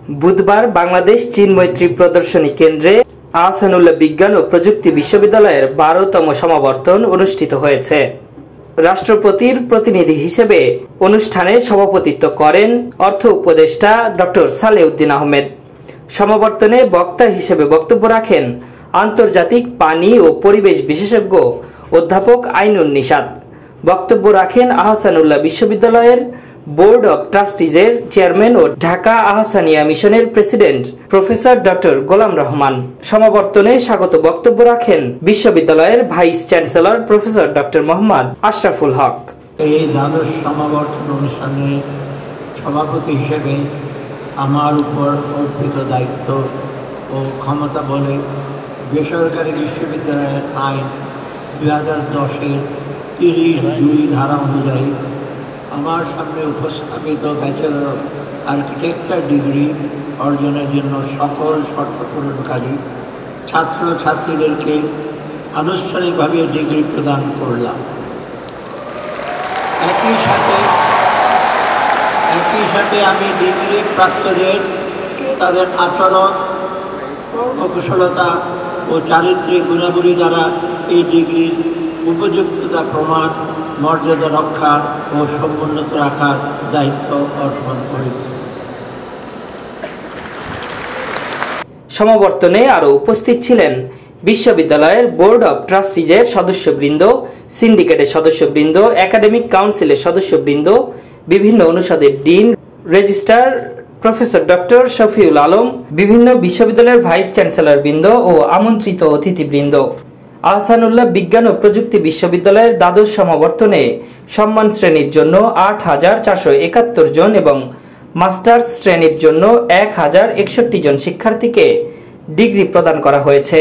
বুধবার বাংলাদেশ চীন মৈত্রী প্রদর্শনী কেন্দ্রে আহসানুল্লাহ বিজ্ঞান ও প্রযুক্তি বিশ্ববিদ্যালয়ের 12তম সমাবর্তন অনুষ্ঠিত হয়েছে। রাষ্ট্রপতির প্রতিনিধি হিসেবে অনুষ্ঠানে সভাপতিত্ব করেন অর্থ উপদেষ্টা ডক্টর সালেউদ্দিন আহমেদ। সমাবর্তনে বক্তা হিসেবে বক্তব্য রাখেন আন্তর্জাতিক পানি ও পরিবেশ বিশেষজ্ঞ অধ্যাপক আইনুন নিশাত। বক্তব্য রাখেন আহসানুল্লাহ বিশ্ববিদ্যালয়ের বোর্ড অব ট্রাস্টিজের চেয়ারম্যান ও ঢাকা আহসানিয়া মিশনের president professor doctor Golam Rahman. সমাবর্তনে স্বাগত বক্তব্য রাখেন বিশ্ববিদ্যালয়ের vice chancellor professor doctor Mohammad Ashraful Haque. এই দ্বাদশ সমাবর্তন অনুষ্ঠানে সভাপতি হিসেবে আমার উপর অর্পিত দায়িত্ব ও ক্ষমতা বলে বেসরকারি বিশ্ববিদ্যালয়ের আইন 2010-এর 30(2) ধারা অনুযায়ী আমার সামনে উপস্থাপিত ব্যাচেলর অফ আর্কিটেকচার ডিগ্রি অর্জনের জন্য সকল শর্ত পূরণকারী ছাত্রছাত্রীদেরকে আনুষ্ঠানিকভাবে ডিগ্রি প্রদান করলাম। একই সাথে আমি ডিগ্রি প্রাপ্তদেরকে তাদের আচরণ, কর্মকুশলতা ও চারিত্রিক গুণাবলী দ্বারা এই ডিগ্রির উপযুক্ততা প্রমাণ, মর্যাদা রক্ষা ও সমুন্নত রাখার দায়িত্ব অর্পণ করি। সমাবর্তনে আরও উপস্থিত ছিলেন বিশ্ববিদ্যালয়ের বোর্ড অব ট্রাস্টিজের সদস্যবৃন্দ, সিন্ডিকেটের সদস্যবৃন্দ, একাডেমিক কাউন্সিলের সদস্যবৃন্দ, বিভিন্ন অনুষদের dean, registrar professor doctor Shafiul Alam, বিভিন্ন বিশ্ববিদ্যালয়ের ভাইস চ্যান্সেলর বৃন্দ ও আমন্ত্রিত অতিথিবৃন্দ। আহসানুল্লাহ বিজ্ঞান ও প্রযুক্তি বিশ্ববিদ্যালয়ের দ্বাদশ সমাবর্তনে সম্মান শ্রেণীর জন্য 8,471 জন এবং মাস্টার্স শ্রেণীর জন্য 1,061 জন শিক্ষার্থীকে ডিগ্রি প্রদান করা হয়েছে।